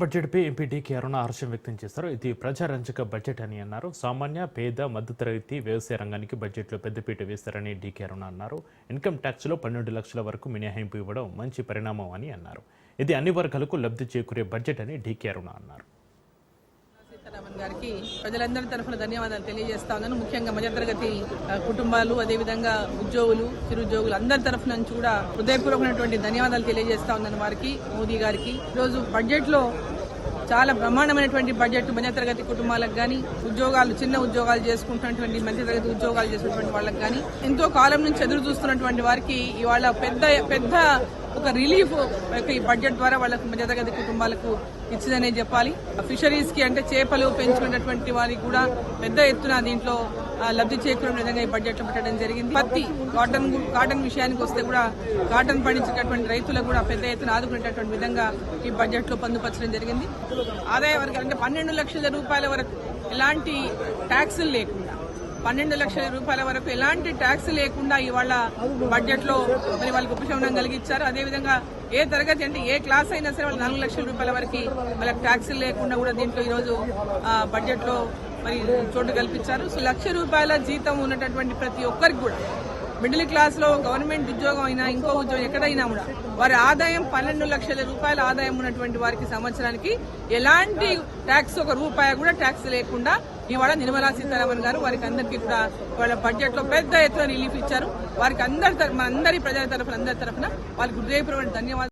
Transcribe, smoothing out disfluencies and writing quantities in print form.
బడ్జెట్పై MP DK అరుణ హర్షం వ్యక్తం చేశారు. ఇది ప్రజారంజక బడ్జెట్ అని అన్నారు. సామాన్య, పేద, మధ్యతరగతి వ్యవసాయ రంగానికి బడ్జెట్లో పెద్దపీట వేస్తారని డీకే అరుణ అన్నారు. ఇన్కమ్ ట్యాక్స్లో 12 లక్షల వరకు మినహాయింపు ఇవ్వడం మంచి పరిణామం అని అన్నారు. ఇది అన్ని వర్గాలకు లబ్ధి చేకూరే బడ్జెట్ అని డీకే అరుణ అన్నారు. గారికి ప్రజలందరి తరఫున ధన్యవాదాలు తెలియజేస్తా ఉన్నాను. ముఖ్యంగా మధ్యతరగతి కుటుంబాలు, అదేవిధంగా ఉద్యోగులు, చిరుద్యోగులు అందరి తరఫున నుంచి కూడా హృదయపూర్వకమైనటువంటి ధన్యవాదాలు తెలియజేస్తా ఉన్నాను వారికి, మోదీ గారికి. ఈరోజు బడ్జెట్ లో చాలా బ్రహ్మాండమైనటువంటి బడ్జెట్ మధ్యతరగతి కుటుంబాలకు కానీ, ఉద్యోగాలు, చిన్న ఉద్యోగాలు చేసుకుంటున్నటువంటి మధ్యతరగతి ఉద్యోగాలు చేసినటువంటి వాళ్ళకి కానీ, ఎంతో కాలం నుంచి ఎదురు చూస్తున్నటువంటి వారికి ఇవాళ పెద్ద ఒక రిలీఫ్ ఈ బడ్జెట్ ద్వారా వాళ్ళకు మధ్యతరగతి కుటుంబాలకు ఇచ్చిందనే చెప్పాలి. ఫిషరీస్ కి అంటే చేపలు పెంచుకున్నటువంటి వారికి కూడా పెద్ద ఎత్తున దీంట్లో లబ్ధి చేకూరే విధంగా ఈ బడ్జెట్ లో పెట్టడం జరిగింది. పత్తి, కాటన్ విషయానికి వస్తే కూడా కాటన్ పండించేటటువంటి రైతులకు కూడా పెద్ద ఎత్తున ఆదుకునేటటువంటి విధంగా ఈ బడ్జెట్ లో పొందుపరచడం జరిగింది. ఆదాయ వర్గాలు అంటే 12 లక్షల రూపాయల వరకు ఎలాంటి ట్యాక్సులు లేకుండా, 12 లక్షల రూపాయల వరకు ఎలాంటి ట్యాక్స్ లేకుండా ఇవాళ బడ్జెట్ లో మరి వాళ్ళకి ఉపశమనం కలిగించారు. అదేవిధంగా ఏ తరగతి అంటే ఏ క్లాస్ అయినా సరే వాళ్ళు 4 లక్షల రూపాయల వరకు వాళ్ళకి ట్యాక్స్ లేకుండా కూడా దీంట్లో ఈరోజు బడ్జెట్ లో మరి చోటు కల్పించారు. సో 1 లక్ష రూపాయల జీతం ఉన్నటువంటి ప్రతి ఒక్కరికి కూడా, మిడిల్ క్లాస్ లో గవర్నమెంట్ ఉద్యోగం అయినా ఇంకో ఉద్యోగం ఎక్కడైనా కూడా వారి ఆదాయం 12 లక్షల రూపాయల ఆదాయం ఉన్నటువంటి వారికి సంవత్సరానికి ఎలాంటి ట్యాక్స్, ఒక రూపాయి కూడా ట్యాక్స్ లేకుండా ఇవాళ నిర్మలా సీతారామన్ గారు వారికి అందరికీ కూడా వాళ్ళ బడ్జెట్ లో పెద్ద ఎత్తున రిలీఫ్ ఇచ్చారు. వారికి అందరి ప్రజల తరఫున, అందరి తరఫున వారికి హృదయపూర్వక ధన్యవాదాలు.